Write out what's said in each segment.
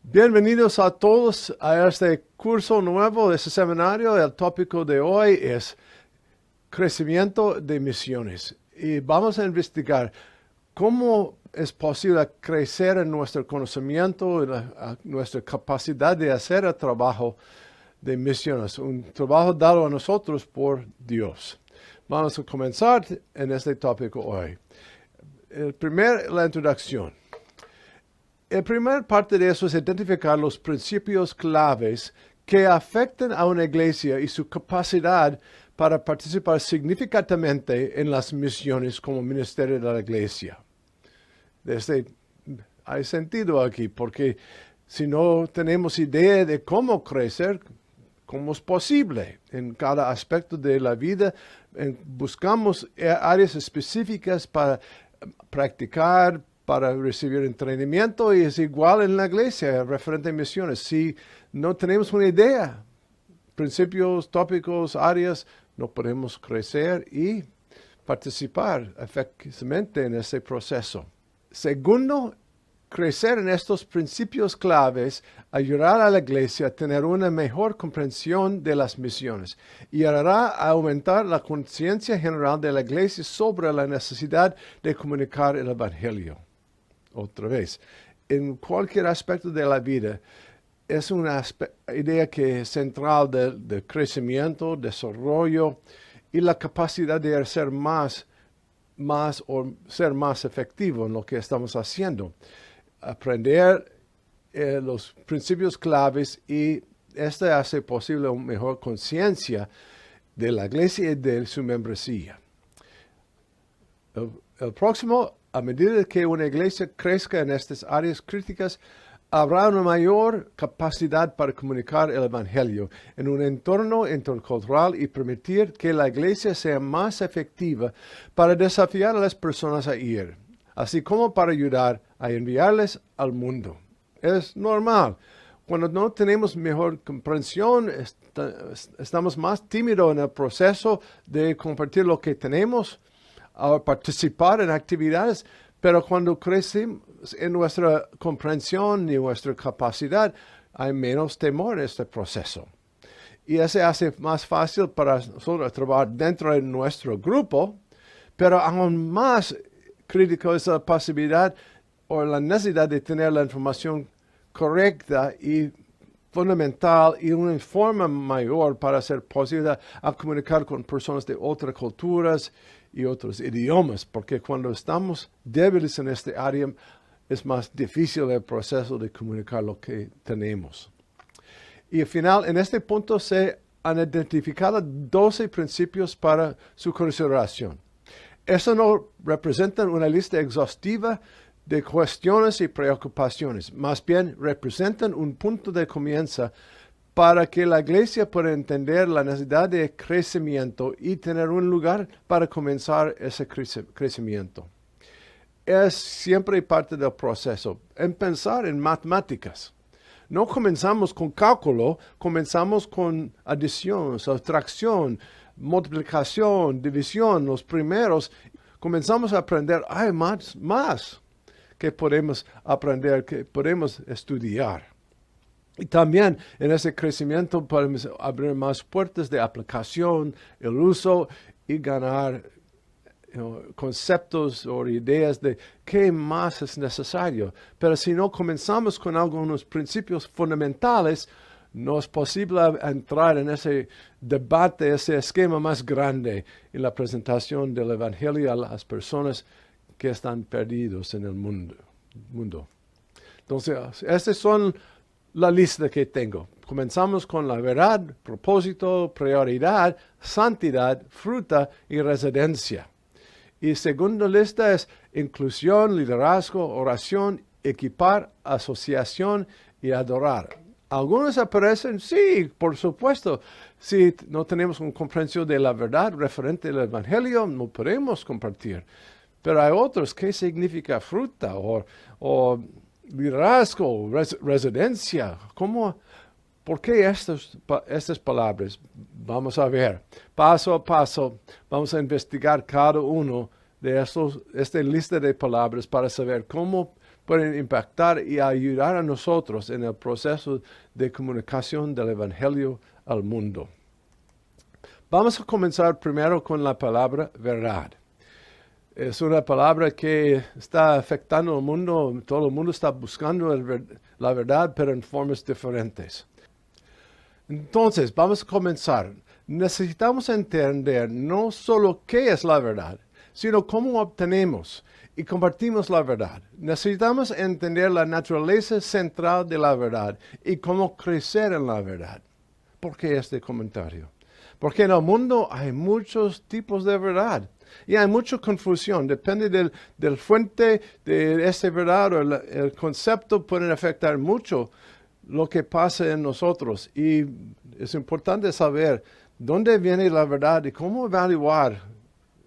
Bienvenidos a todos a este curso nuevo de este seminario. El tópico de hoy es crecimiento de misiones. Y vamos a investigar cómo es posible crecer en nuestro conocimiento, nuestra capacidad de hacer el trabajo de misiones, un trabajo dado a nosotros por Dios. Vamos a comenzar en este tópico hoy. La introducción. La primera parte de eso es identificar los principios claves que afectan a una iglesia y su capacidad para participar significativamente en las misiones como ministerio de la iglesia. Hay sentido aquí, porque si no tenemos idea de cómo crecer, cómo es posible en cada aspecto de la vida, buscamos áreas específicas para practicar, para recibir entrenamiento, y es igual en la iglesia, referente a misiones. Si no tenemos una idea, principios, tópicos, áreas, no podemos crecer y participar efectivamente en ese proceso. Segundo, crecer en estos principios claves ayudará a la iglesia a tener una mejor comprensión de las misiones y ayudará a aumentar la conciencia general de la iglesia sobre la necesidad de comunicar el evangelio. Otra vez, en cualquier aspecto de la vida, es una idea que es central de crecimiento, desarrollo y la capacidad de ser más ser más efectivo en lo que estamos haciendo. Aprender los principios claves, y esto hace posible una mejor conciencia de la iglesia y de su membresía. El próximo, a medida que una iglesia crezca en estas áreas críticas, habrá una mayor capacidad para comunicar el evangelio en un entorno intercultural y permitir que la iglesia sea más efectiva para desafiar a las personas a ir, así como para ayudar a enviarles al mundo. Es normal. Cuando no tenemos mejor comprensión, estamos más tímidos en el proceso de compartir lo que tenemos, a participar en actividades, pero cuando crecemos en nuestra comprensión y nuestra capacidad, hay menos temor en este proceso. Y eso hace más fácil para nosotros trabajar dentro de nuestro grupo, pero aún más crítico es la posibilidad o la necesidad de tener la información correcta y fundamental y una forma mayor para ser posible a comunicar con personas de otras culturas y otros idiomas, porque cuando estamos débiles en este área es más difícil el proceso de comunicar lo que tenemos. Y al final, en este punto se han identificado 12 principios para su consideración. Eso no representa una lista exhaustiva de cuestiones y preocupaciones, más bien representan un punto de comienzo para que la iglesia pueda entender la necesidad de crecimiento y tener un lugar para comenzar ese crecimiento. Es siempre parte del proceso. En pensar en matemáticas, no comenzamos con cálculo, comenzamos con adición, sustracción, multiplicación, división, los primeros. Comenzamos a aprender, hay más que podemos aprender, que podemos estudiar. Y también en ese crecimiento podemos abrir más puertas de aplicación, el uso y ganar conceptos o ideas de qué más es necesario. Pero si no comenzamos con algunos principios fundamentales, no es posible entrar en ese debate, ese esquema más grande en la presentación del evangelio a las personas que están perdidos en el mundo. Entonces, estas son la lista que tengo. Comenzamos con la verdad, propósito, prioridad, santidad, fruta y residencia. Y segunda lista es inclusión, liderazgo, oración, equipar, asociación y adorar. Algunos aparecen, sí, por supuesto. Si no tenemos una comprensión de la verdad referente al evangelio, no podemos compartir. Pero hay otros, ¿qué significa fruta o liderazgo, residencia? ¿Cómo? ¿Por qué estas palabras? Vamos a ver. Paso a paso, vamos a investigar cada uno de esta lista de palabras para saber cómo pueden impactar y ayudar a nosotros en el proceso de comunicación del Evangelio al mundo. Vamos a comenzar primero con la palabra verdad. Es una palabra que está afectando al mundo. Todo el mundo está buscando la verdad, pero en formas diferentes. Entonces, vamos a comenzar. Necesitamos entender no solo qué es la verdad, sino cómo obtenemos y compartimos la verdad. Necesitamos entender la naturaleza central de la verdad y cómo crecer en la verdad. ¿Por qué este comentario? Porque en el mundo hay muchos tipos de verdad y hay mucha confusión. Depende del fuente de esta verdad o el concepto pueden afectar mucho lo que pasa en nosotros. Y es importante saber dónde viene la verdad y cómo evaluar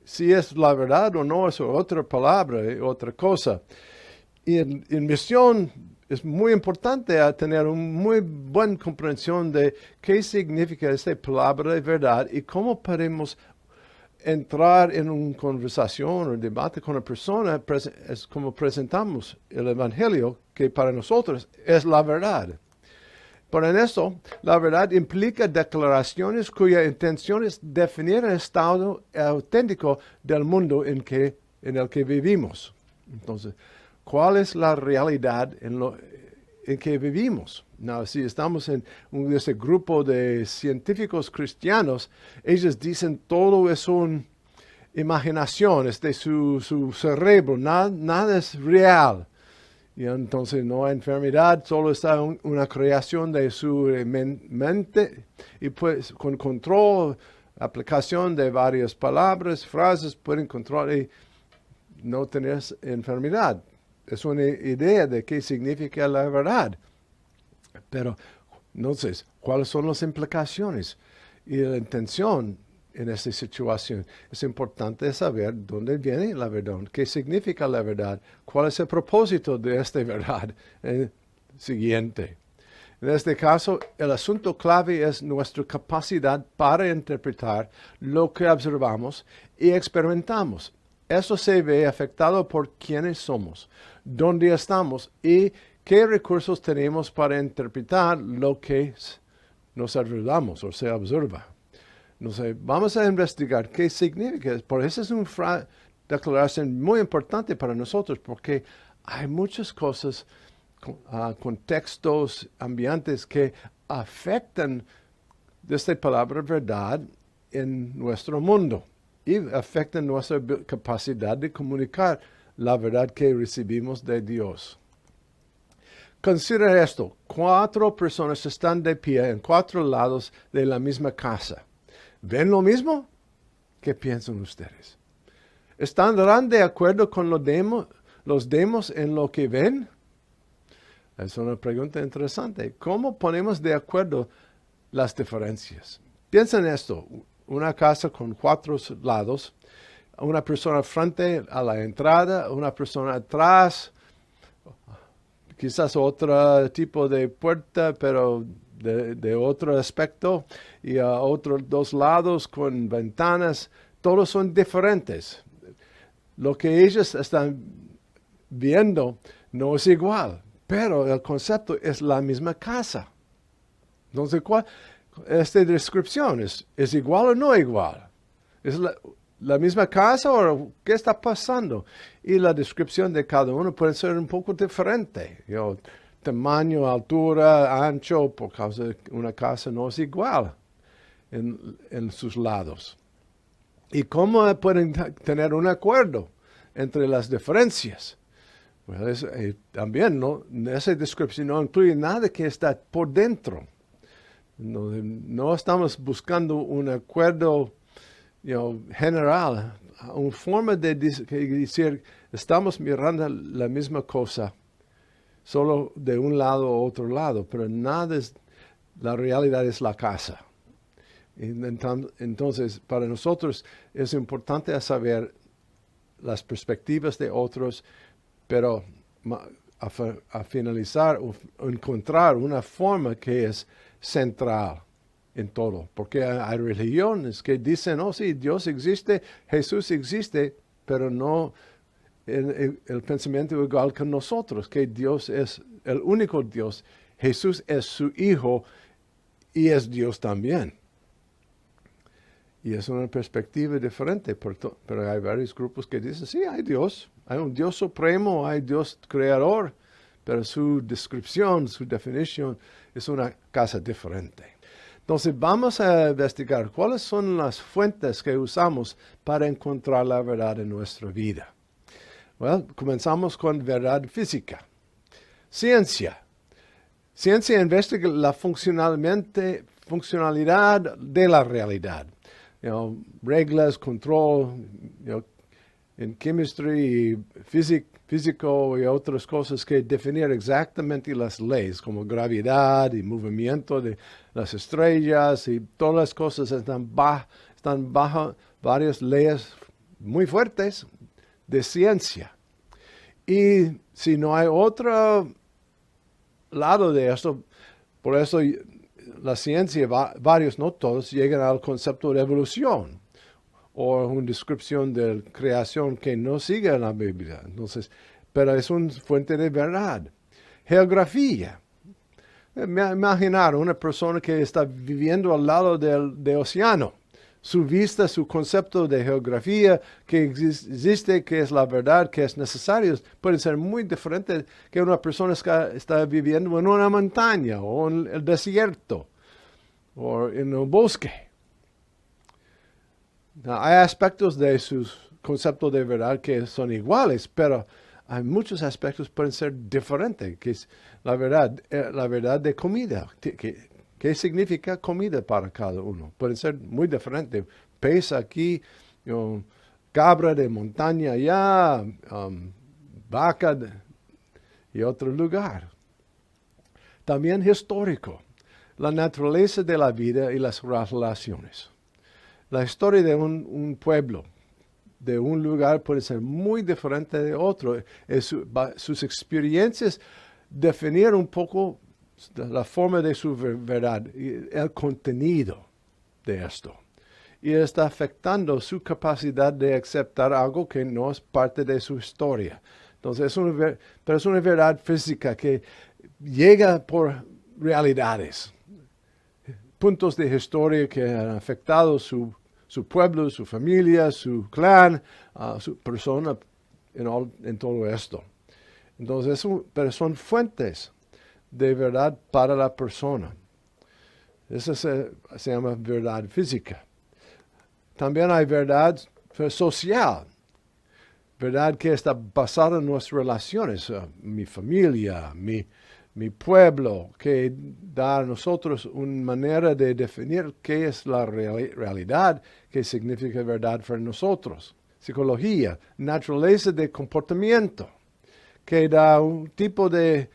si es la verdad o no, es otra palabra, otra cosa. Y en misión es muy importante tener una muy buena comprensión de qué significa esta palabra de verdad y cómo podemos entrar en una conversación o debate con una persona, es como presentamos el Evangelio, que para nosotros es la verdad. Pero en eso, la verdad implica declaraciones cuya intención es definir el estado auténtico del mundo en el que vivimos. Entonces, ¿cuál es la realidad en que vivimos? No, si estamos en ese grupo de científicos cristianos, ellos dicen todo es una imaginación, es de su cerebro, nada es real. Y entonces no hay enfermedad, solo está una creación de su mente y pues con control, aplicación de varias palabras, frases, pueden controlar y no tener enfermedad. Es una idea de qué significa la verdad. Pero entonces, ¿cuáles son las implicaciones y la intención en esta situación? Es importante saber dónde viene la verdad, qué significa la verdad, cuál es el propósito de esta verdad. Siguiente. En este caso, el asunto clave es nuestra capacidad para interpretar lo que observamos y experimentamos. Eso se ve afectado por quiénes somos, dónde estamos y qué recursos tenemos para interpretar lo que nos observamos o se observa. No sé, vamos a investigar qué significa. Por eso es una declaración muy importante para nosotros, porque hay muchas cosas, contextos, ambientes que afectan de esta palabra verdad en nuestro mundo y afectan nuestra capacidad de comunicar la verdad que recibimos de Dios. Considera esto, 4 personas están de pie en 4 lados de la misma casa. ¿Ven lo mismo? ¿Qué piensan ustedes? ¿Estarán de acuerdo con los demos en lo que ven? Es una pregunta interesante. ¿Cómo ponemos de acuerdo las diferencias? Piensa en esto, una casa con 4 lados, una persona frente a la entrada, una persona atrás, quizás otro tipo de puerta, pero de otro aspecto, y a otros 2 lados con ventanas, todos son diferentes. Lo que ellos están viendo no es igual, pero el concepto es la misma casa. Entonces, esta descripción es igual o no igual? ¿Es la misma casa o qué está pasando? Y la descripción de cada uno puede ser un poco diferente. Tamaño, altura, ancho, por causa de una casa no es igual en sus lados. ¿Y cómo pueden tener un acuerdo entre las diferencias? Pues, también esa descripción no incluye nada que está por dentro. No estamos buscando un acuerdo general, una forma de decir, estamos mirando la misma cosa, solo de un lado a otro lado, pero la realidad es la casa. Entonces, para nosotros es importante saber las perspectivas de otros, pero a finalizar, encontrar una forma que es central en todo. Porque hay religiones que dicen, sí, Dios existe, Jesús existe, pero no el pensamiento igual que nosotros, que Dios es el único Dios, Jesús es su Hijo y es Dios también. Y es una perspectiva diferente, pero hay varios grupos que dicen, sí, hay Dios, hay un Dios supremo, hay Dios creador, pero su descripción, su definición es una cosa diferente. Entonces vamos a investigar cuáles son las fuentes que usamos para encontrar la verdad en nuestra vida. Bueno, comenzamos con verdad física. Ciencia. Ciencia investiga la funcionalidad de la realidad. Reglas, control, en chemistry, físico y otras cosas que definir exactamente las leyes, como gravedad y movimiento de las estrellas y todas las cosas están bajo varias leyes muy fuertes de ciencia. Y si no hay otro lado de esto, por eso la ciencia, varios, no todos, llegan al concepto de evolución o una descripción de creación que no sigue en la Biblia. Entonces, pero es una fuente de verdad. Geografía. Imaginar una persona que está viviendo al lado del océano. Su vista, su concepto de geografía que existe, que es la verdad, que es necesario, puede ser muy diferente que una persona que está viviendo en una montaña o en el desierto o en un bosque. Hay aspectos de sus conceptos de verdad que son iguales, pero hay muchos aspectos que pueden ser diferentes, que es la verdad de comida. ¿Qué significa comida para cada uno? Puede ser muy diferente. Pez aquí, cabra de montaña allá, vaca y otro lugar. También histórico, la naturaleza de la vida y las relaciones. La historia de un pueblo, de un lugar, puede ser muy diferente de otro. Sus experiencias definir un poco la forma de su verdad y el contenido de esto. Y está afectando su capacidad de aceptar algo que no es parte de su historia. Entonces, pero es una verdad física que llega por realidades, puntos de historia que han afectado su pueblo, su familia, su clan, su persona en todo esto. Entonces, pero son fuentes de verdad para la persona. Eso se llama verdad física. También hay verdad social. Verdad que está basada en nuestras relaciones. Mi familia, mi pueblo, que da a nosotros una manera de definir qué es la realidad, qué significa verdad para nosotros. Psicología, naturaleza de comportamiento, que da un tipo de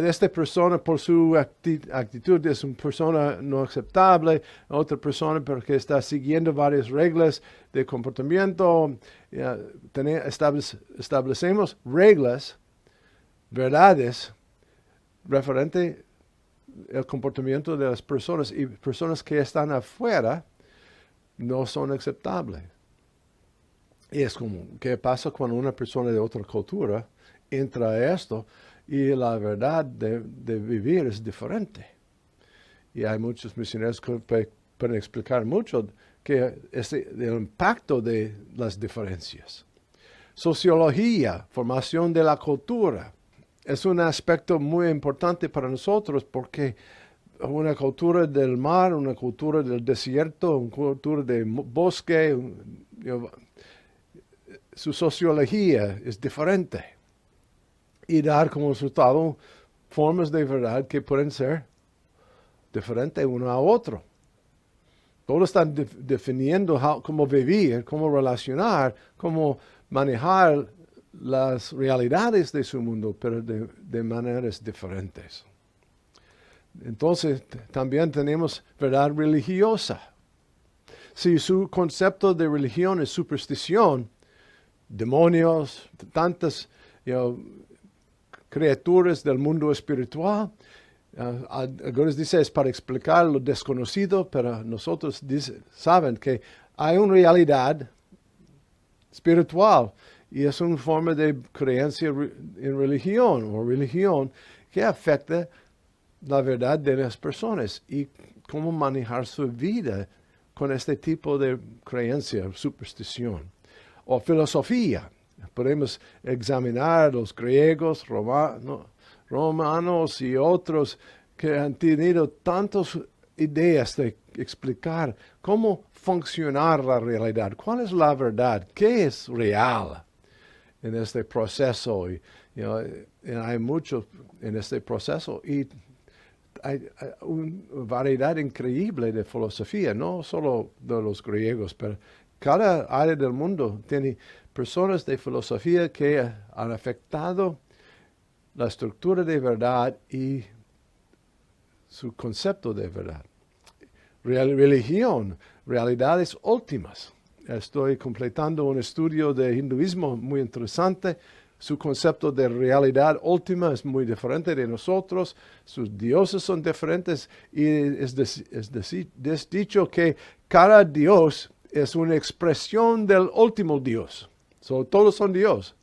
esta persona por su actitud es una persona no aceptable, otra persona porque está siguiendo varias reglas de comportamiento. Establecemos reglas, verdades, referente al comportamiento de las personas, y personas que están afuera no son aceptables. Y es como, ¿qué pasa cuando una persona de otra cultura entra a esto? Y la verdad de vivir es diferente. Y hay muchos misioneros que pueden explicar mucho que el impacto de las diferencias. Sociología, formación de la cultura. Es un aspecto muy importante para nosotros porque una cultura del mar, una cultura del desierto, una cultura del bosque, su sociología es diferente. Y dar como resultado formas de verdad que pueden ser diferentes uno a otro. Todos están definiendo cómo vivir, cómo relacionar, cómo manejar las realidades de su mundo, pero de maneras diferentes. Entonces, también tenemos verdad religiosa. Si su concepto de religión es superstición, demonios, tantas criaturas del mundo espiritual. Algunos dicen es para explicar lo desconocido, pero nosotros saben que hay una realidad espiritual Y es una forma de creencia en religión o religión que afecta la verdad de las personas y cómo manejar su vida con este tipo de creencia, superstición. O filosofía. Podemos examinar los griegos, romanos y otros que han tenido tantas ideas de explicar cómo funcionar la realidad, cuál es la verdad, qué es real en este proceso. Y hay mucho en este proceso y hay una variedad increíble de filosofía, no solo de los griegos, pero cada área del mundo tiene personas de filosofía que han afectado la estructura de verdad y su concepto de verdad. Religión, realidades últimas. Estoy completando un estudio de hinduismo muy interesante. Su concepto de realidad última es muy diferente de nosotros. Sus dioses son diferentes y es dicho que cada dios es una expresión del último Dios. Todos son Dios.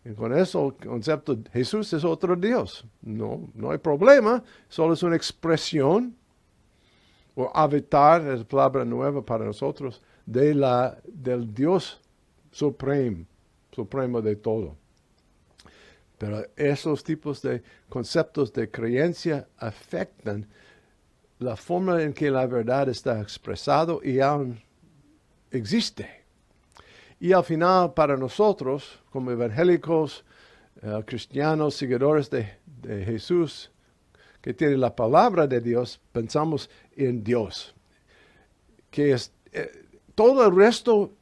Y con eso el concepto de Jesús es otro Dios. No hay problema, solo es una expresión o avatar, es palabra nueva para nosotros, del Dios supremo de todo. Pero esos tipos de conceptos de creencia afectan la forma en que la verdad está expresado y aún existe. Y al final, para nosotros, como evangélicos, cristianos, seguidores de Jesús, que tienen la palabra de Dios, pensamos en Dios. Que es todo el resto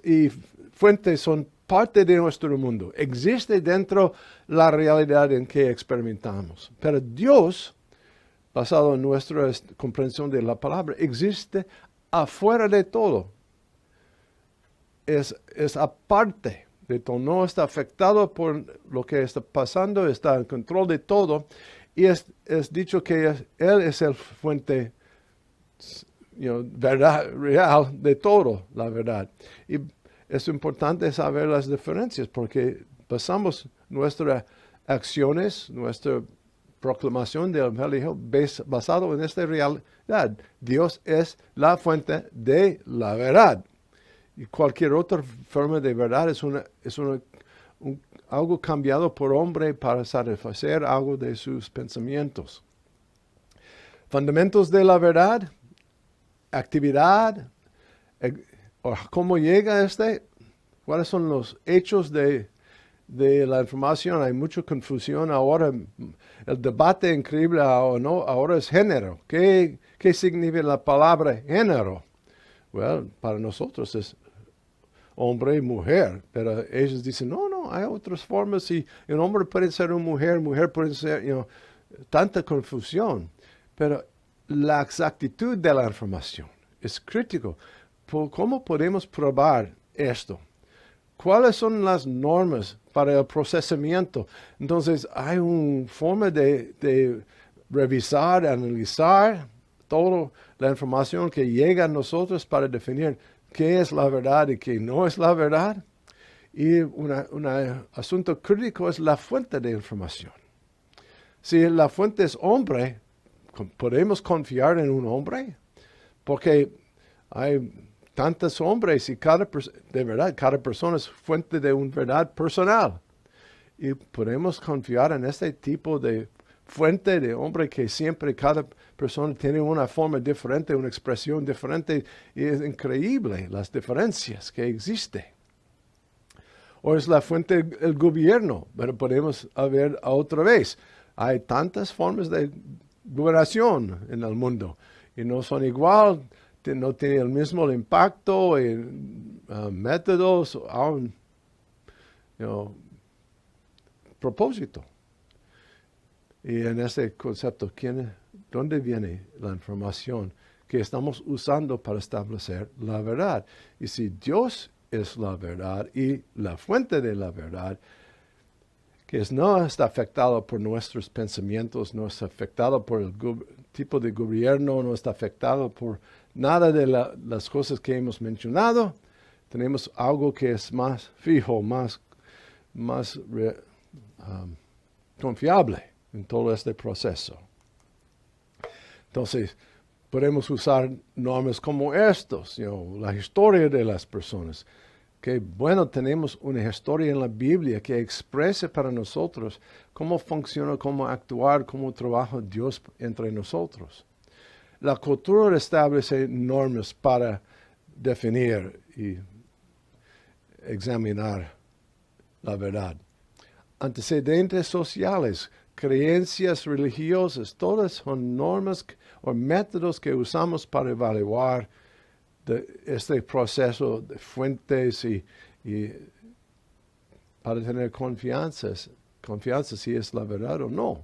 y fuentes son parte de nuestro mundo. Existe dentro la realidad en que experimentamos. Pero Dios, basado en nuestra comprensión de la palabra, existe afuera de todo. Es aparte de todo, no está afectado por lo que está pasando, está en control de todo. Y es dicho que Él es el fuente, verdad real de todo, la verdad. Y es importante saber las diferencias porque basamos nuestras acciones, nuestra proclamación del Evangelio basado en esta realidad. Dios es la fuente de la verdad. Y cualquier otra forma de verdad es algo cambiado por hombre para satisfacer algo de sus pensamientos. Fundamentos de la verdad, actividad, ¿cómo llega cuáles son los hechos de la información? Hay mucha confusión ahora. El debate increíble ahora es género. ¿Qué significa la palabra género? Para nosotros es hombre y mujer, pero ellos dicen, no, hay otras formas y un hombre puede ser una mujer puede ser, tanta confusión. Pero la exactitud de la información es crítico. ¿Cómo podemos probar esto? ¿Cuáles son las normas para el procesamiento? Entonces, hay una forma de revisar, analizar toda la información que llega a nosotros para definir qué es la verdad y qué no es la verdad. Y un asunto crítico es la fuente de información. Si la fuente es hombre, ¿podemos confiar en un hombre? Porque hay tantos hombres y cada persona es fuente de una verdad personal. Y podemos confiar en este tipo de fuente de hombre que siempre cada persona tiene una forma diferente, una expresión diferente, y es increíble las diferencias que existen. O es la fuente del gobierno, pero podemos ver otra vez. Hay tantas formas de gobernación en el mundo y no son igual, no tienen el mismo impacto en métodos, aún, propósito. Y en ese concepto, ¿dónde viene la información que estamos usando para establecer la verdad? Y si Dios es la verdad y la fuente de la verdad, que no está afectado por nuestros pensamientos, no está afectado por el tipo de gobierno, no está afectado por nada de las cosas que hemos mencionado, tenemos algo que es más fijo, más confiable en todo este proceso. Entonces, podemos usar normas como estos, la historia de las personas. Que bueno, tenemos una historia en la Biblia que expresa para nosotros cómo funciona, cómo actuar, cómo trabaja Dios entre nosotros. La cultura establece normas para definir y examinar la verdad. Antecedentes sociales, creencias religiosas, todas son normas o métodos que usamos para evaluar este proceso de fuentes y para tener confianza si es la verdad o no.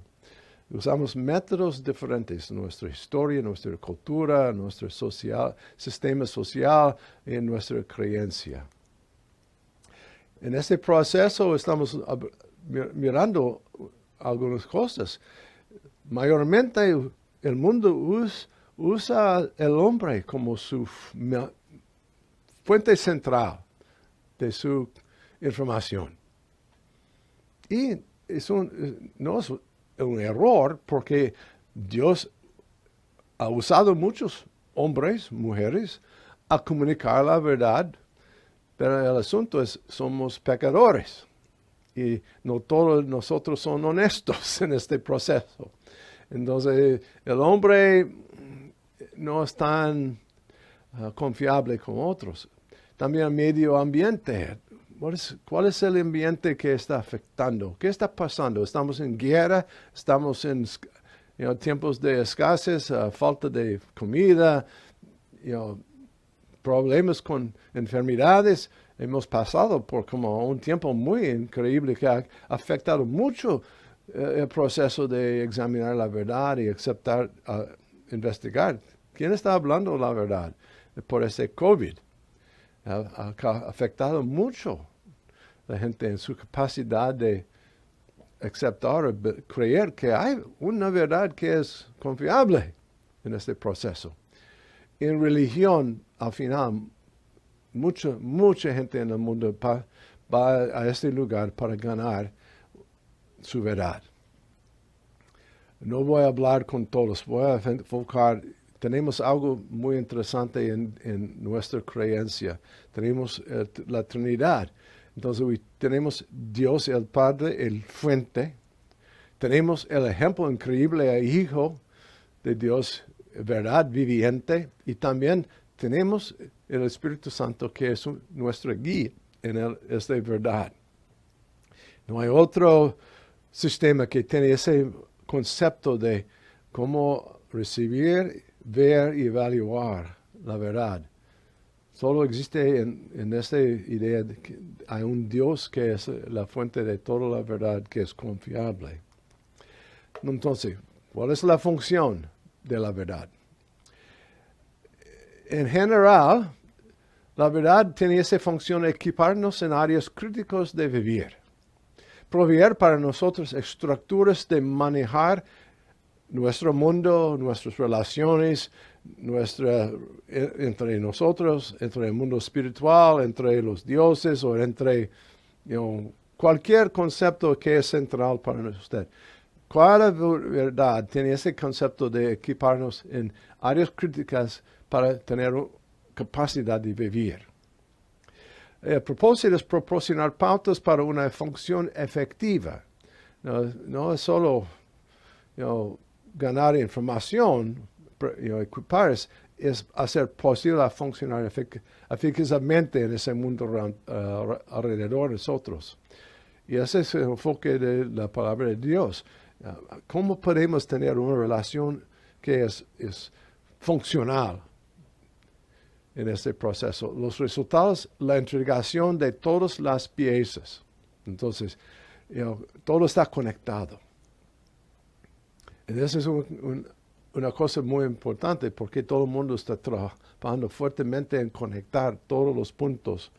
Usamos métodos diferentes en nuestra historia, nuestra cultura, nuestro sistema social y en nuestra creencia. En este proceso estamos mirando algunas cosas. Mayormente el mundo usa el hombre como su fuente central de su información. Y no es un error porque Dios ha usado muchos hombres, mujeres, a comunicar la verdad, pero el asunto es, somos pecadores y no todos nosotros son honestos en este proceso. Entonces, el hombre no es tan confiable como otros. También el medio ambiente. ¿Cuál es el ambiente que está afectando? ¿Qué está pasando? ¿Estamos en guerra? ¿Estamos en tiempos de escasez, falta de comida, problemas con enfermedades? Hemos pasado por como un tiempo muy increíble que ha afectado mucho el proceso de examinar la verdad y aceptar, investigar. ¿Quién está hablando la verdad? Por ese COVID. Ha afectado mucho la gente en su capacidad de aceptar o creer que hay una verdad que es confiable en este proceso. En religión, al final, mucha gente en el mundo va a este lugar para ganar su verdad. No voy a hablar con todos, voy a enfocar. Tenemos algo muy interesante en nuestra creencia. Tenemos la Trinidad. Entonces tenemos Dios el Padre, el fuente. Tenemos el ejemplo increíble del Hijo de Dios, verdad viviente. Y también tenemos el Espíritu Santo que es nuestro guía en esta verdad. No hay otro sistema que tiene ese concepto de cómo recibir, ver y evaluar la verdad. Solo existe en esta idea de que hay un Dios que es la fuente de toda la verdad, que es confiable. Entonces, ¿cuál es la función de la verdad? En general, la verdad tiene esa función de equiparnos en áreas críticas de vivir. Proveer para nosotros estructuras de manejar nuestro mundo, nuestras relaciones, entre nosotros, entre el mundo espiritual, entre los dioses o entre cualquier concepto que es central para usted. Cada verdad tiene ese concepto de equiparnos en áreas críticas para tener capacidad de vivir. El propósito es proporcionar pautas para una función efectiva. No es solo ganar información, equipar, es hacer posible a funcionar eficazmente en ese mundo alrededor de nosotros. Y ese es el enfoque de la palabra de Dios. ¿Cómo podemos tener una relación que es funcional en este proceso? Los resultados, la entregación de todas las piezas. Entonces, todo está conectado. Y eso es una cosa muy importante porque todo el mundo está trabajando fuertemente en conectar todos los puntos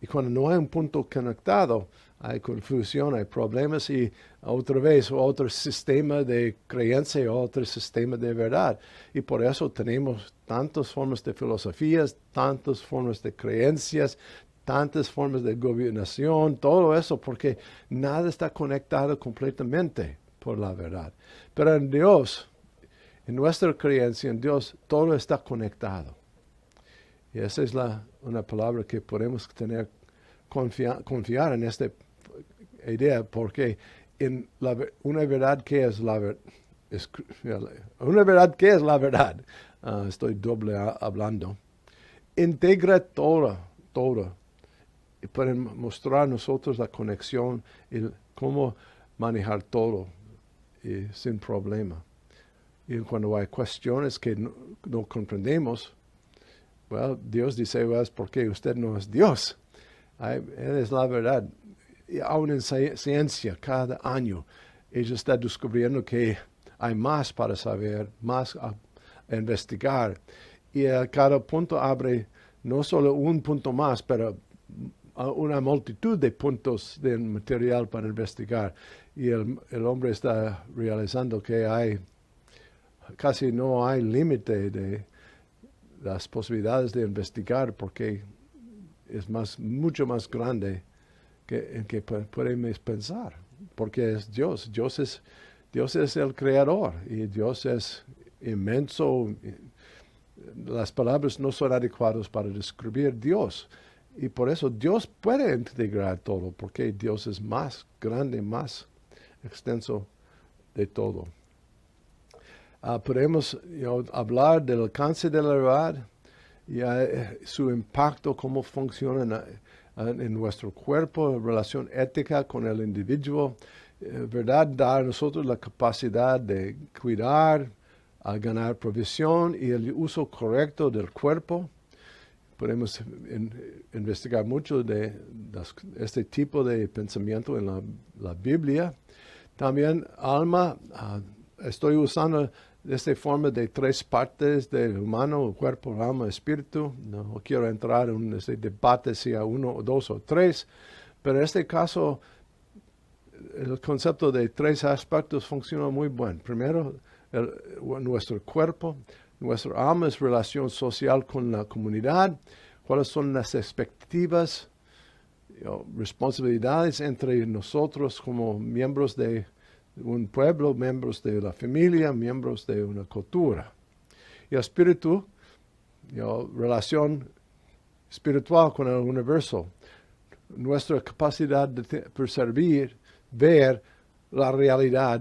Y cuando no hay un punto conectado, hay confusión, hay problemas y otra vez otro sistema de creencia, otro sistema de verdad. Y por eso tenemos tantas formas de filosofías, tantas formas de creencias, tantas formas de gobernación, todo eso, porque nada está conectado completamente por la verdad. Pero en Dios, en nuestra creencia en Dios, todo está conectado. Y esa es una palabra que podemos tener, confiar en esta idea, porque en una verdad que es la verdad, una verdad que es la verdad, estoy doble hablando, integra todo, y pueden mostrar a nosotros la conexión y cómo manejar todo y sin problema. Y cuando hay cuestiones que no comprendemos, Dios dice, es porque usted no es Dios. Él es la verdad. Y aún en ciencia, cada año, ellos están descubriendo que hay más para saber, más a investigar. Y a cada punto abre no solo un punto más, pero una multitud de puntos de material para investigar. Y el hombre está realizando que casi no hay límite de las posibilidades de investigar, porque es mucho más grande que podemos pensar, porque es Dios. Dios es el creador y Dios es inmenso. Las palabras no son adecuadas para describir Dios. Y por eso Dios puede integrar todo, porque Dios es más grande, más extenso de todo. Podemos hablar del alcance de la verdad y su impacto, cómo funciona en nuestro cuerpo, relación ética con el individuo. Verdad da a nosotros la capacidad de cuidar, a ganar provisión y el uso correcto del cuerpo. Podemos investigar mucho de este tipo de pensamiento en la Biblia. También alma, estoy usando esta forma de 3 partes del humano, cuerpo, alma, espíritu. No quiero entrar en ese debate si hay 1, 2 o 3, pero en este caso el concepto de 3 aspectos funciona muy bien. Primero, nuestro cuerpo. Nuestro alma es relación social con la comunidad. ¿Cuáles son las expectativas, responsabilidades entre nosotros como miembros de un pueblo, miembros de la familia, miembros de una cultura? Y el espíritu, relación espiritual con el universo. Nuestra capacidad de percibir, ver la realidad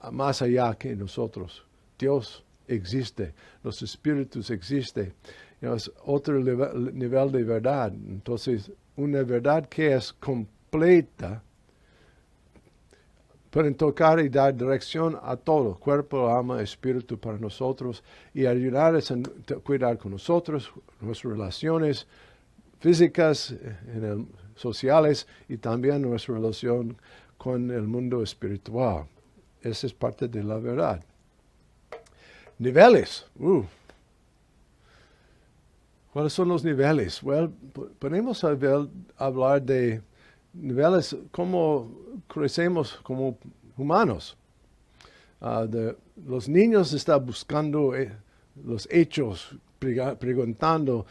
más allá que nosotros. Dios existe, los espíritus existen. Es otro nivel de verdad. Entonces, una verdad que es completa, pueden tocar y dar dirección a todo, cuerpo, alma, espíritu para nosotros y ayudarles a cuidar con nosotros, nuestras relaciones físicas, sociales y también nuestra relación con el mundo espiritual. Esa es parte de la verdad. Niveles. ¿Cuáles son los niveles? Podemos hablar de niveles, cómo crecemos como humanos. Los niños están buscando los hechos, preguntando,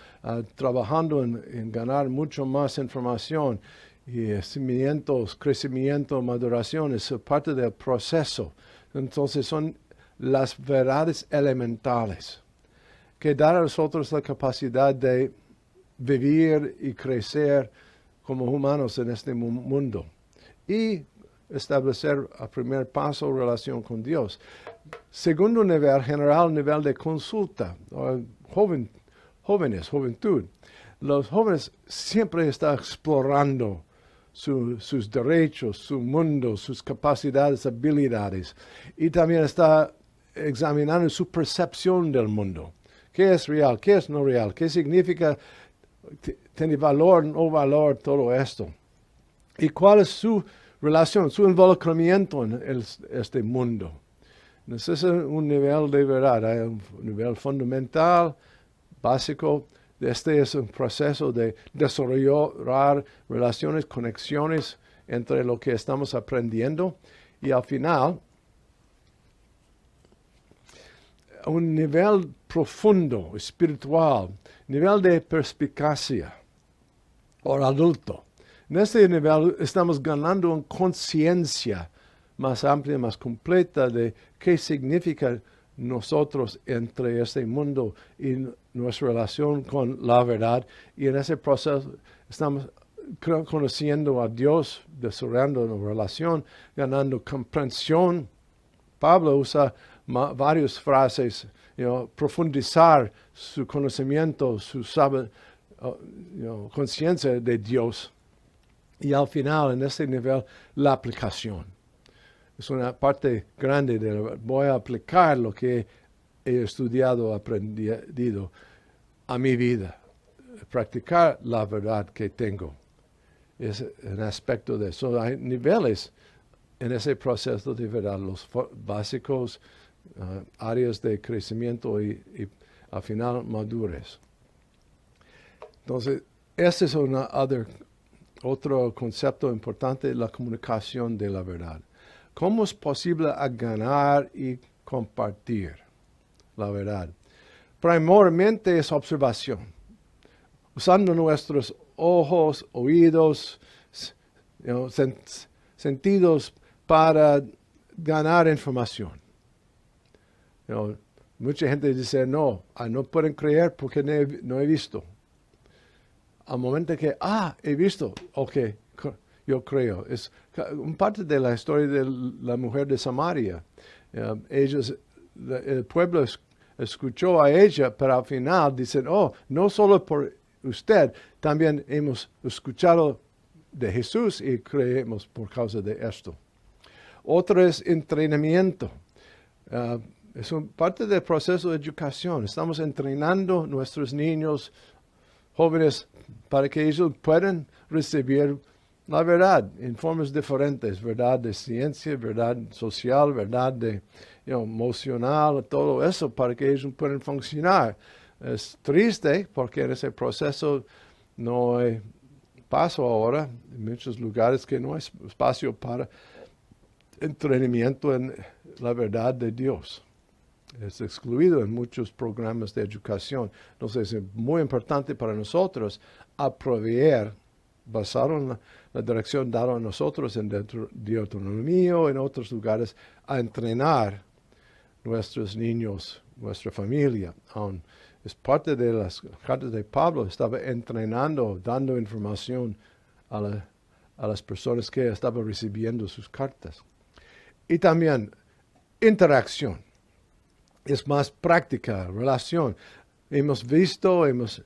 trabajando en ganar mucho más información. Y crecimiento, maduración, es parte del proceso. Entonces son las verdades elementales que dan a nosotros la capacidad de vivir y crecer como humanos en este mundo. Y establecer a primer paso relación con Dios. Segundo nivel, general nivel de consulta. Juventud. Los jóvenes siempre están explorando sus derechos, su mundo, sus capacidades, habilidades. Y también está examinando su percepción del mundo. ¿Qué es real? ¿Qué es no real? ¿Qué significa tener valor, no valor, todo esto? ¿Y cuál es su relación, su involucramiento en este mundo? Ese es un nivel de verdad, hay un nivel fundamental, básico, Este es un proceso de desarrollar relaciones, conexiones entre lo que estamos aprendiendo y al final un nivel profundo, espiritual, nivel de perspicacia o adulto. En este nivel estamos ganando una conciencia más amplia, más completa de qué significa nosotros entre este mundo y nuestra relación con la verdad. Y en ese proceso estamos conociendo a Dios, desarrollando una relación, ganando comprensión. Pablo usa varias frases, profundizar su conocimiento, su conciencia de Dios. Y al final, en ese nivel, la aplicación. Es una parte grande voy a aplicar lo que he estudiado, aprendido a mi vida. Practicar la verdad que tengo. Es un aspecto de eso. Hay niveles en ese proceso de verdad, los básicos, áreas de crecimiento y al final madurez. Entonces, ese es otro concepto importante, la comunicación de la verdad. ¿Cómo es posible ganar y compartir la verdad? Primordialmente es observación, usando nuestros ojos, oídos, sentidos para ganar información. Mucha gente dice, no pueden creer porque no he visto. Al momento que, he visto, ok, yo creo. Es un parte de la historia de la mujer de Samaria. El pueblo escuchó a ella, pero al final dicen, no solo por usted, también hemos escuchado de Jesús y creemos por causa de esto. Otro es entrenamiento. Es parte del proceso de educación. Estamos entrenando a nuestros niños, jóvenes, para que ellos puedan recibir la verdad en formas diferentes, verdad de ciencia, verdad social, verdad de emocional, todo eso para que ellos puedan funcionar. Es triste porque en ese proceso no hay paso ahora, en muchos lugares que no hay espacio para entrenamiento en la verdad de Dios. Es excluido en muchos programas de educación. Entonces es muy importante para nosotros proveer, basado en la dirección dada a nosotros en Deuteronomio o en otros lugares, a entrenar nuestros niños, nuestra familia. Es parte de las cartas de Pablo, estaba entrenando, dando información a las personas que estaban recibiendo sus cartas. Y también interacción. Es más práctica, relación. Hemos visto, hemos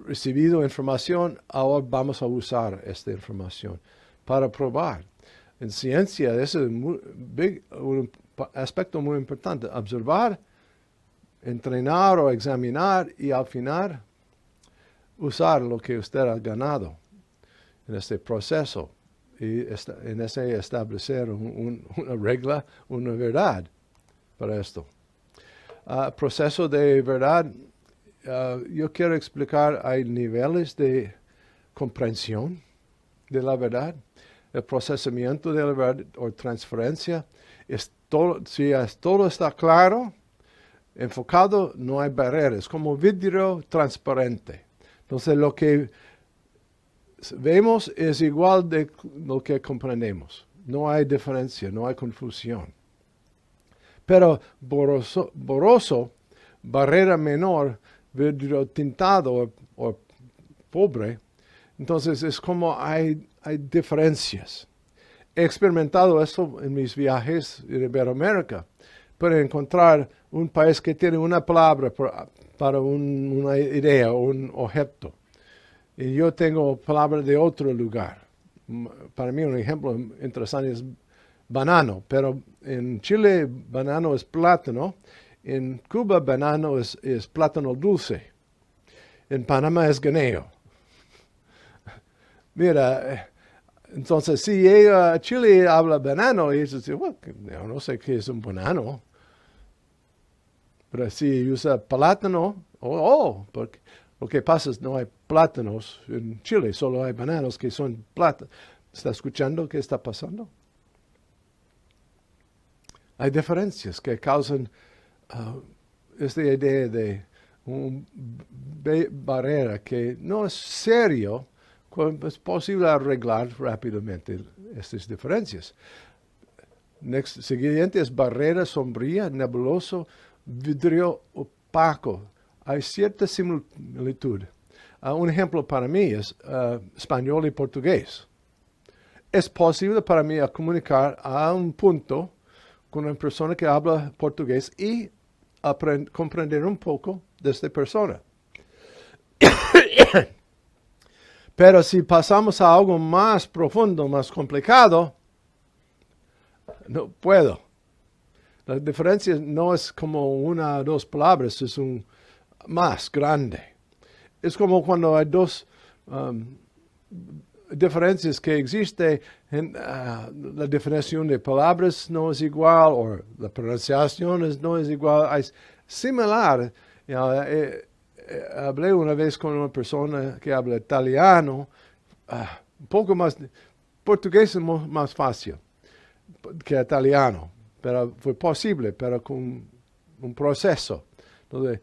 recibido información, ahora vamos a usar esta información para probar. En ciencia, ese es un aspecto muy importante. Observar, entrenar o examinar y al final usar lo que usted ha ganado en este proceso. Y en ese establecer una regla, una verdad para esto. Proceso de verdad, yo quiero explicar, hay niveles de comprensión de la verdad, el procesamiento de la verdad o transferencia. Si todo está claro, enfocado, no hay barreras, como vidrio transparente. Entonces lo que vemos es igual de lo que comprendemos. No hay diferencia, no hay confusión. Pero borroso, barrera menor, vidrio tintado o pobre, entonces es como hay diferencias. He experimentado esto en mis viajes en Iberoamérica, para encontrar un país que tiene una palabra para una idea o un objeto. Y yo tengo palabras de otro lugar. Para mí un ejemplo interesante es banano, pero en Chile banano es plátano, en Cuba banano es plátano dulce, en Panamá es guineo. Mira, entonces si Chile habla banano, y ellos dicen, bueno, yo no sé qué es un banano. Pero si usa plátano, porque Lo que pasa es no hay plátanos en Chile, solo hay bananos que son plátanos. ¿Está escuchando qué está pasando? Hay diferencias que causan esta idea de una barrera que no es serio, es posible arreglar rápidamente estas diferencias. Siguiente es barrera sombría, nebuloso, vidrio opaco. Hay cierta similitud. Un ejemplo para mí es español y portugués. Es posible para mí comunicar a un punto con una persona que habla portugués y comprender un poco de esta persona. Pero si pasamos a algo más profundo, más complicado, no puedo. La diferencia no es como una o dos palabras, es un más grande. Es como cuando hay dos diferencias que existen, la definición de palabras no es igual, o la pronunciación no es igual, es similar. Hablé una vez con una persona que habla italiano, un poco más, portugués es más fácil que italiano, pero fue posible, pero con un proceso. Entonces,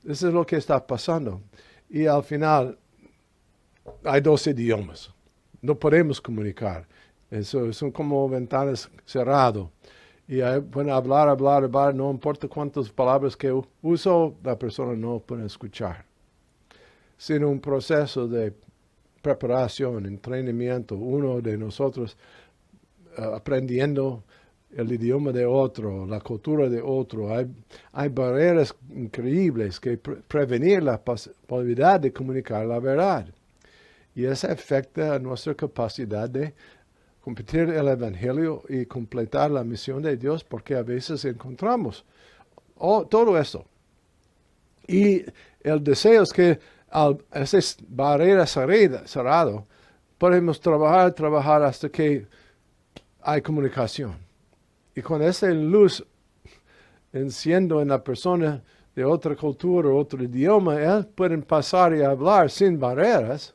eso es lo que está pasando. Y al final, hay dos idiomas. No podemos comunicar. Eso son como ventanas cerradas. Y pueden hablar, no importa cuántas palabras que uso, la persona no puede escuchar. Sin un proceso de preparación, entrenamiento, uno de nosotros aprendiendo el idioma de otro, la cultura de otro. Hay barreras increíbles que prevenir la posibilidad de comunicar la verdad. Y eso afecta a nuestra capacidad de compartir el Evangelio y completar la misión de Dios, porque a veces encontramos todo eso. Y el deseo es que al esas barreras cerradas, podemos trabajar hasta que hay comunicación. Y con esa luz enciendo en la persona de otra cultura, otro idioma, él puede pasar y hablar sin barreras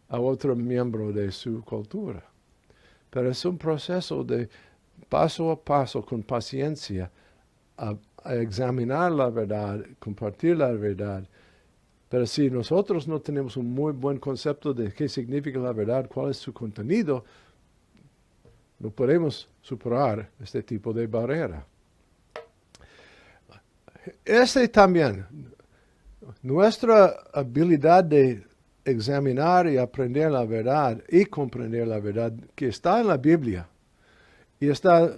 a otro miembro de su cultura. Pero es un proceso de paso a paso, con paciencia, a examinar la verdad, compartir la verdad. Pero si nosotros no tenemos un muy buen concepto de qué significa la verdad, cuál es su contenido, no podemos superar este tipo de barrera. También, nuestra habilidad de examinar y aprender la verdad y comprender la verdad que está en la Biblia y está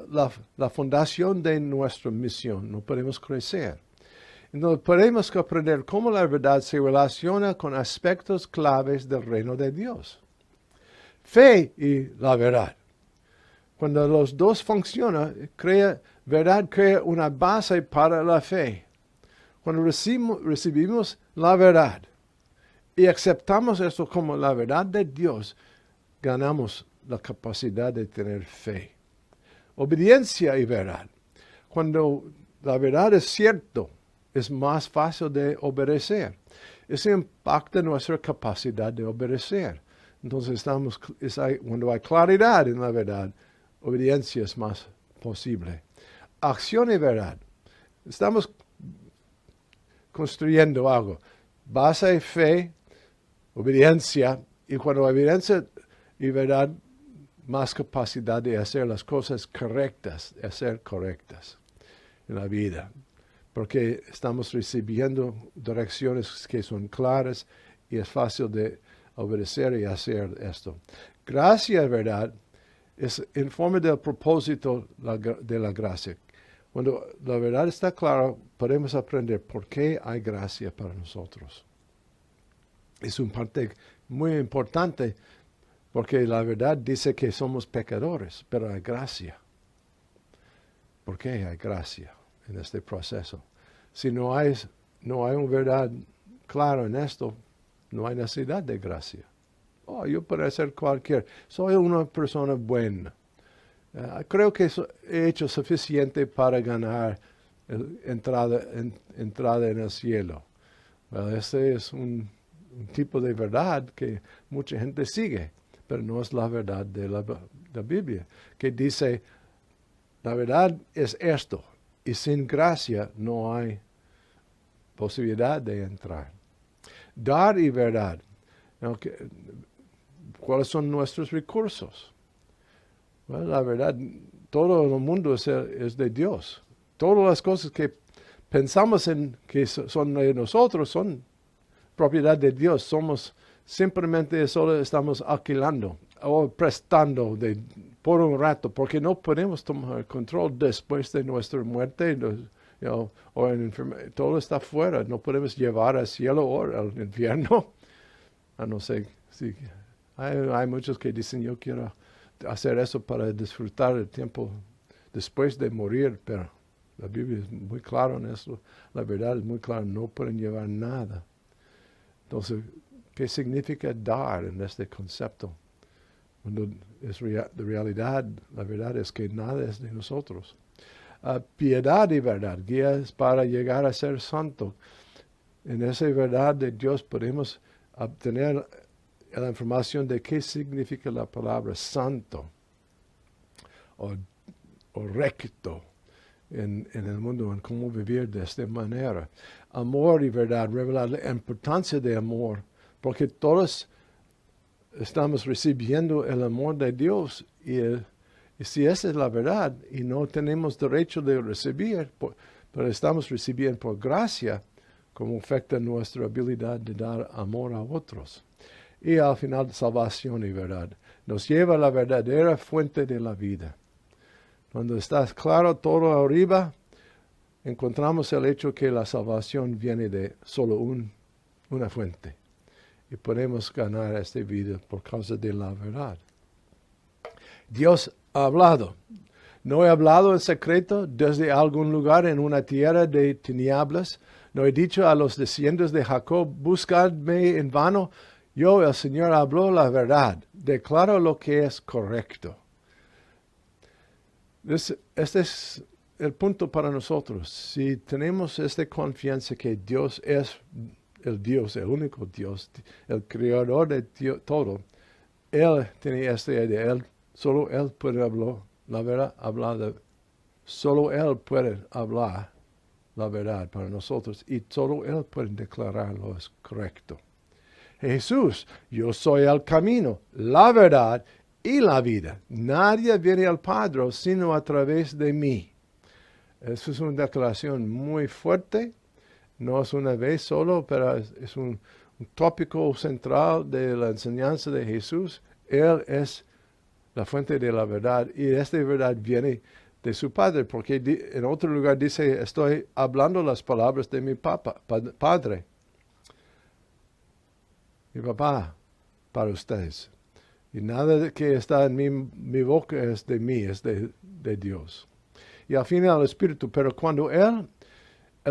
la fundación de nuestra misión. No podemos crecer. Entonces podemos aprender cómo la verdad se relaciona con aspectos claves del reino de Dios. Fe y la verdad. Cuando los dos funcionan, verdad crea una base para la fe. Cuando recibimos la verdad y aceptamos esto como la verdad de Dios, ganamos la capacidad de tener fe. Obediencia y verdad. Cuando la verdad es cierto, es más fácil de obedecer. Eso impacta nuestra capacidad de obedecer. Entonces cuando hay claridad en la verdad, obediencia es más posible. Acción y verdad. Estamos construyendo algo. Base de fe, obediencia, y cuando hay obediencia y verdad, más capacidad de hacer las cosas correctas, de ser correctas en la vida. Porque estamos recibiendo direcciones que son claras y es fácil de obedecer y hacer esto. Gracia y verdad es en forma del propósito de la gracia. Cuando la verdad está clara, podemos aprender por qué hay gracia para nosotros. Es una parte muy importante porque la verdad dice que somos pecadores, pero hay gracia. ¿Por qué hay gracia en este proceso? Si no hay una verdad clara en esto, no hay necesidad de gracia. Yo puedo ser soy una persona buena. Creo que he hecho suficiente para ganar entrada en el cielo. Ese es un un tipo de verdad que mucha gente sigue, pero no es la verdad de la Biblia, que dice, la verdad es esto, y sin gracia no hay posibilidad de entrar. Dar y verdad. ¿Cuáles son nuestros recursos? Bueno, la verdad, todo el mundo es de Dios. Todas las cosas que pensamos en que son de nosotros son propiedad de Dios. Somos simplemente solo estamos alquilando o prestando por un rato, porque no podemos tomar control después de nuestra muerte. O en enfermedad, todo está fuera. No podemos llevar al cielo o al infierno. No sé si hay muchos que dicen yo quiero hacer eso para disfrutar el tiempo después de morir, pero la Biblia es muy clara en eso. La verdad es muy clara, no pueden llevar nada. Entonces, ¿qué significa dar en este concepto? Cuando es de realidad, la verdad es que nada es de nosotros. Piedad y verdad, guías para llegar a ser santo. En esa verdad de Dios podemos obtener la información de qué significa la palabra santo o recto en el mundo, en cómo vivir de esta manera. Amor y verdad, revelar la importancia de amor, porque todos estamos recibiendo el amor de Dios y si esa es la verdad y no tenemos derecho de recibir, pero estamos recibiendo por gracia, como afecta nuestra habilidad de dar amor a otros. Y al final, salvación y verdad. Nos lleva a la verdadera fuente de la vida. Cuando está claro todo arriba, encontramos el hecho que la salvación viene de solo una fuente. Y podemos ganar esta vida por causa de la verdad. Dios ha hablado. No he hablado en secreto desde algún lugar en una tierra de tinieblas. No he dicho a los descendientes de Jacob, buscadme en vano. Yo, el Señor, habló la verdad. Declaro lo que es correcto. Este es el punto para nosotros. Si tenemos esta confianza que Dios es el Dios, el único Dios, el creador de todo, Él tiene esta idea. Solo Él puede hablar la verdad. Solo Él puede hablar la verdad para nosotros y solo Él puede declarar lo es correcto. Jesús, yo soy el camino, la verdad y la vida. Nadie viene al Padre sino a través de mí. Esa es una declaración muy fuerte. No es una vez solo, pero es un tópico central de la enseñanza de Jesús. Él es la fuente de la verdad y esta verdad viene de su Padre, porque en otro lugar dice, estoy hablando las palabras de mi Padre. Mi papá para ustedes. Y nada que está en mi boca es de mí, es de Dios. Y al final el Espíritu, pero cuando el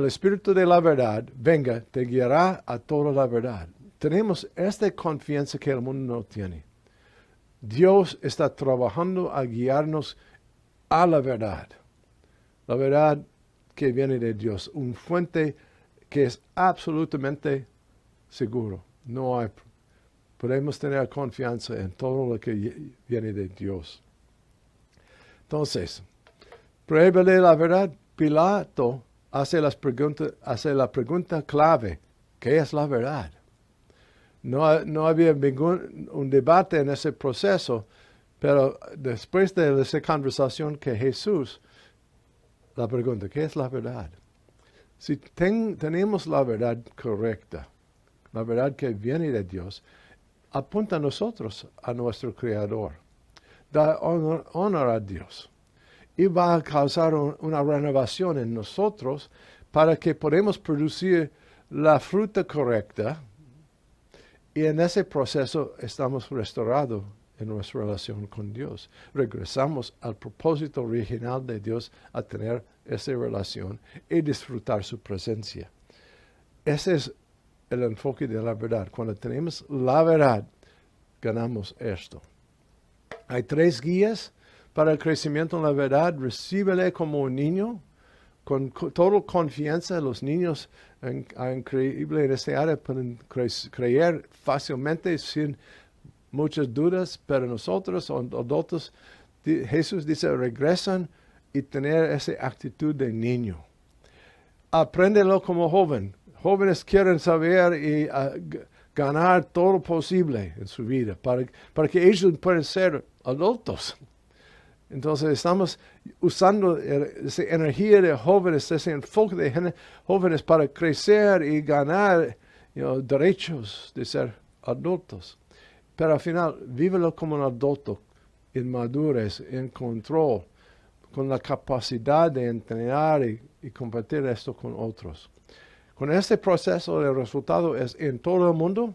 Espíritu de la verdad, venga, te guiará a toda la verdad. Tenemos esta confianza que el mundo no tiene. Dios está trabajando a guiarnos a la verdad que viene de Dios, una fuente que es absolutamente seguro. Podemos tener confianza en todo lo que viene de Dios. Entonces, pruébale la verdad. Pilato hace la pregunta clave, ¿qué es la verdad? No había un debate en ese proceso, pero después de esa conversación que Jesús, la pregunta, ¿qué es la verdad? Si tenemos la verdad correcta, la verdad que viene de Dios, apunta a nosotros, a nuestro Creador. Da honor a Dios. Y va a causar una renovación en nosotros para que podamos producir la fruta correcta. Y en ese proceso estamos restaurados en nuestra relación con Dios. Regresamos al propósito original de Dios a tener esa relación y disfrutar su presencia. Ese es el enfoque de la verdad. Cuando tenemos la verdad, ganamos esto. Hay 3 guías para el crecimiento en la verdad. Recíbele como un niño, con toda confianza. Los niños increíble en esta área pueden creer fácilmente sin muchas dudas, pero nosotros, adultos, Jesús dice, regresan y tener esa actitud de niño. Apréndelo como joven. Jóvenes quieren saber y ganar todo lo posible en su vida para que ellos puedan ser adultos. Entonces estamos usando esa energía de jóvenes, ese enfoque de jóvenes para crecer y ganar derechos de ser adultos. Pero al final, vívelo como un adulto, en madurez, en control, con la capacidad de entrenar y compartir esto con otros. Con este proceso, el resultado es en todo el mundo.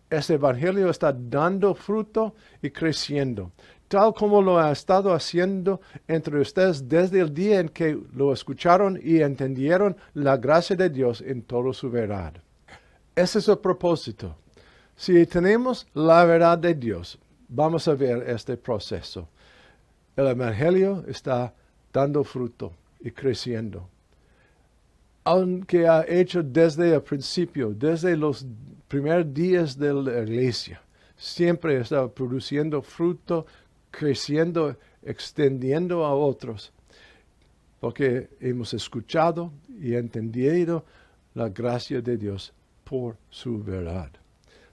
Este evangelio está dando fruto y creciendo, tal como lo ha estado haciendo entre ustedes desde el día en que lo escucharon y entendieron la gracia de Dios en toda su verdad. Ese es el propósito. Si tenemos la verdad de Dios, vamos a ver este proceso. El evangelio está dando fruto y creciendo. Aunque ha hecho desde el principio, desde los primeros días de la iglesia, siempre está produciendo fruto, creciendo, extendiendo a otros, porque hemos escuchado y entendido la gracia de Dios por su verdad.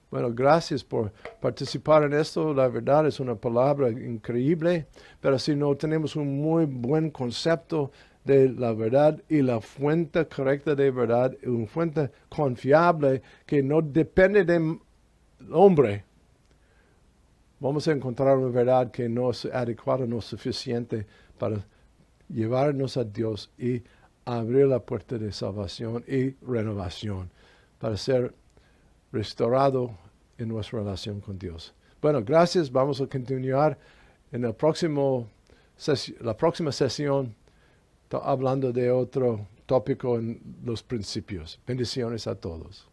Bueno, gracias por participar en esto. La verdad es una palabra increíble, pero si no tenemos un muy buen concepto de la verdad y la fuente correcta de verdad, una fuente confiable que no depende del hombre, vamos a encontrar una verdad que no es adecuada, no es suficiente para llevarnos a Dios y abrir la puerta de salvación y renovación para ser restaurado en nuestra relación con Dios. Bueno, gracias. Vamos a continuar en la próxima sesión hablando de otro tópico en los principios. Bendiciones a todos.